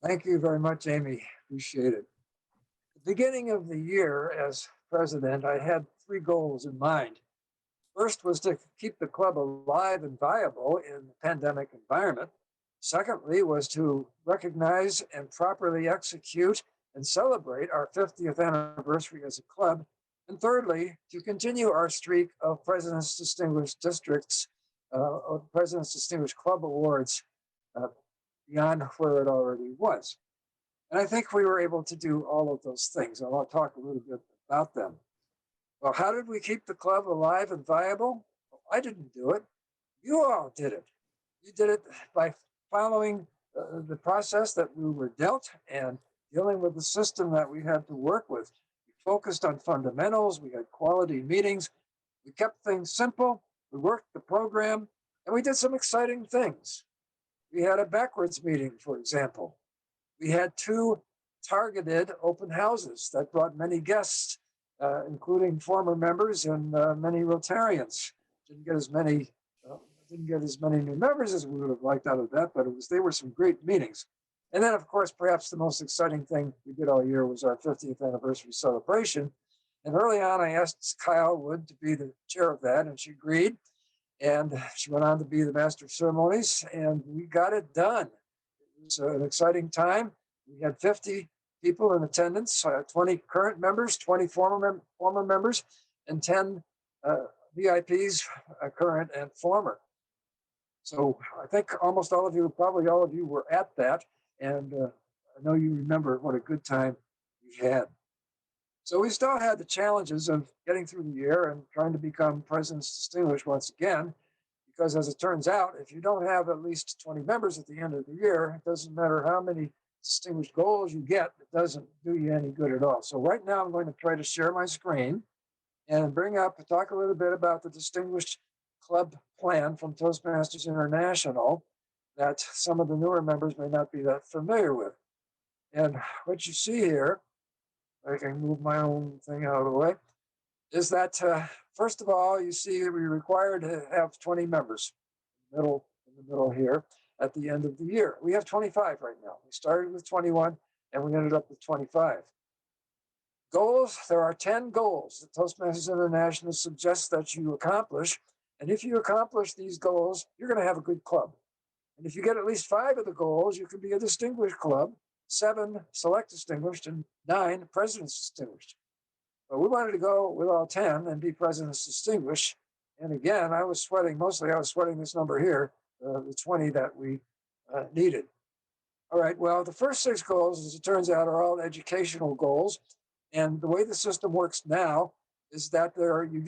Thank you very much, Amy. Appreciate it. At the beginning of the year, as president, I had three goals in mind. First was to keep the club alive and viable in the pandemic environment. Secondly, was to recognize and properly execute and celebrate our 50th anniversary as a club. And thirdly, to continue our streak of President's Distinguished Districts, President's Distinguished Club Awards uh, beyond where it already was. And I think we were able to do all of those things. And I'll talk a little bit about them. Well, how did we keep the club alive and viable? Well, I didn't do it. You all did it. You did it by following the process that we were dealt and dealing with the system that we had to work with. We focused on fundamentals. We had quality meetings. We kept things simple. We worked the program, and we did some exciting things. We had a backwards meeting, for example. We had two targeted open houses that brought many guests, including former members and many Rotarians. Didn't get as many uh, didn't get as many new members as we would have liked out of that, but they were some great meetings. And then, of course, perhaps the most exciting thing we did all year was our 50th anniversary celebration. And early on, I asked Kyle Wood to be the chair of that, and she agreed. And she went on to be the master of ceremonies, and we got it done. It was an exciting time. We had 50 people in attendance, 20 current members, 20 former members, and 10 VIPs, current and former. So I think almost all of you, probably all of you, were at that, and I know you remember what a good time we had. So we still had the challenges of getting through the year and trying to become President's Distinguished once again, because as it turns out, if you don't have at least 20 members at the end of the year, it doesn't matter how many distinguished goals you get, it doesn't do you any good at all. So right now I'm going to try to share my screen and talk a little bit about the Distinguished Club plan from Toastmasters International that some of the newer members may not be that familiar with. And what you see here, I can move my own thing out of the way, is that first of all, you see that we require to have 20 members in the middle here at the end of the year. We have 25 right now. We started with 21 and we ended up with 25. Goals, there are 10 goals that Toastmasters International suggests that you accomplish. And if you accomplish these goals, you're going to have a good club. And if you get at least 5 of the goals, you can be a distinguished club, 7 select distinguished, and 9 president's distinguished. But we wanted to go with all 10 and be president's distinguished. And again, I was sweating this number here, the 20 that we needed. All right, well, the first 6 goals, as it turns out, are all educational goals. And the way the system works now is that you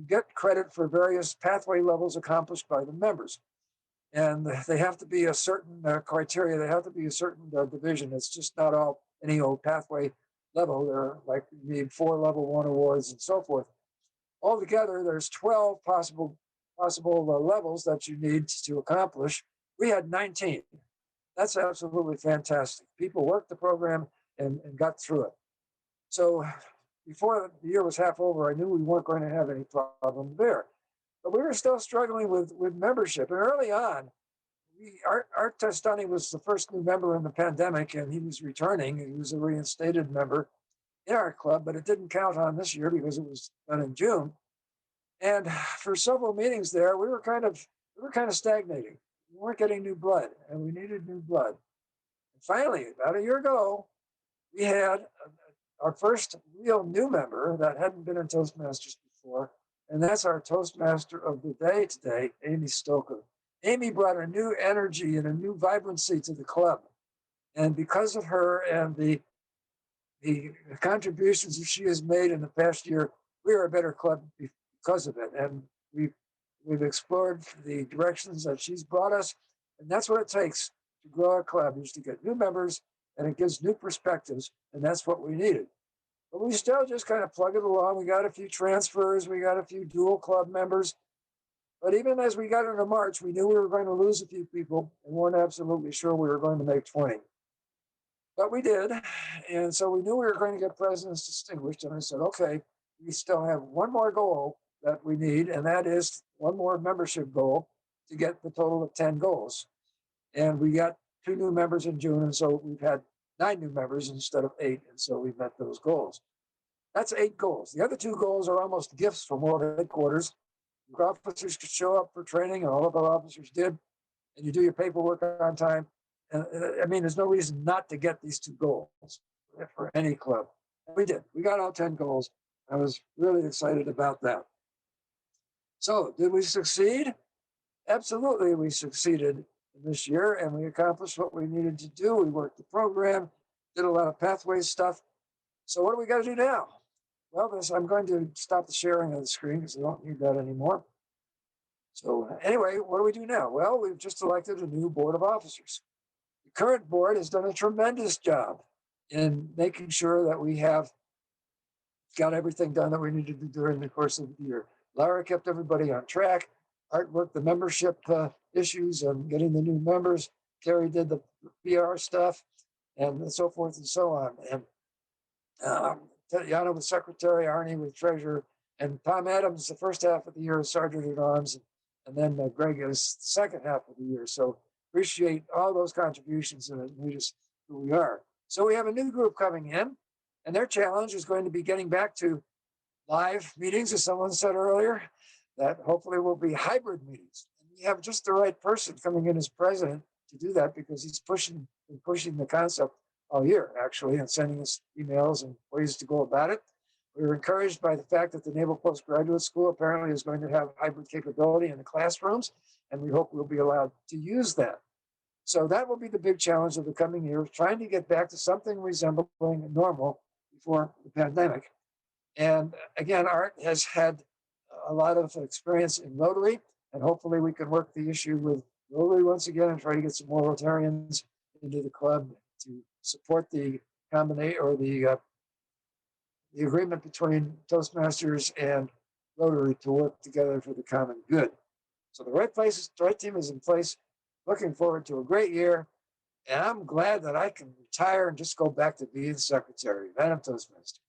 get credit for various pathway levels accomplished by the members. And they have to be a certain criteria. They have to be a certain division. It's just not all any old pathway level. There, like, you need 4 level 1 awards and so forth. Altogether, there's 12 possible levels that you need to accomplish. We had 19. That's absolutely fantastic. People worked the program and got through it. So before the year was half over, I knew we weren't going to have any problem there. But we were still struggling with membership. And early on, Art Testani was the first new member in the pandemic, and he was returning. He was a reinstated member in our club, but it didn't count on this year because it was done in June. And for several meetings there, we were kind of stagnating. We weren't getting new blood, and we needed new blood. And finally, about a year ago, we had our first real new member that hadn't been in Toastmasters before, and that's our Toastmaster of the day today, Amy Stoker. Amy brought a new energy and a new vibrancy to the club. And because of her and the contributions that she has made in the past year, we are a better club because of it. And we've explored the directions that she's brought us. And that's what it takes to grow a club, is to get new members, and it gives new perspectives. And that's what we needed. But we still just kind of plug it along. We got a few transfers. We got a few dual club members. But even as we got into March, we knew we were going to lose a few people and weren't absolutely sure we were going to make 20. But we did. And so we knew we were going to get presidents distinguished. And I said, okay, we still have one more goal that we need, and that is one more membership goal to get the total of 10 goals. And we got 2 new members in June, and so we've had 9 new members instead of 8, and so we've met those goals. That's 8 goals. The other 2 goals are almost gifts from World Headquarters. Your officers could show up for training, and all of our officers did, and you do your paperwork on time. And I mean, there's no reason not to get these 2 goals for any club. And we did. We got all 10 goals. I was really excited about that. So, did we succeed? Absolutely, we succeeded this year, and we accomplished what we needed to do. We worked the program, did a lot of pathways stuff. So, what do we got to do now? Well, I'm going to stop the sharing of the screen because I don't need that anymore. So, anyway, what do we do now? Well, we've just elected a new board of officers. The current board has done a tremendous job in making sure that we have got everything done that we needed to do during the course of the year. Lara kept everybody on track. Art worked the membership issues and getting the new members. Carrie did the PR stuff and so forth and so on. And Tatiana was secretary, Arnie was treasurer, and Tom Adams the first half of the year as sergeant at arms, and then Greg is the second half of the year. So appreciate all those contributions, and it made us who we are. So we have a new group coming in, and their challenge is going to be getting back to live meetings, as someone said earlier, that hopefully will be hybrid meetings. And we have just the right person coming in as president to do that because he's pushing the concept all year, actually, and sending us emails and ways to go about it. We were encouraged by the fact that the Naval Postgraduate School apparently is going to have hybrid capability in the classrooms, and we hope we'll be allowed to use that. So that will be the big challenge of the coming year, trying to get back to something resembling normal before the pandemic. And again, Art has had a lot of experience in Rotary, and hopefully we can work the issue with Rotary once again and try to get some more Rotarians into the club to support the combination or the agreement between Toastmasters and Rotary to work together for the common good. So the right team is in place. Looking forward to a great year, and I'm glad that I can retire and just go back to being secretary, Madam Toastmaster.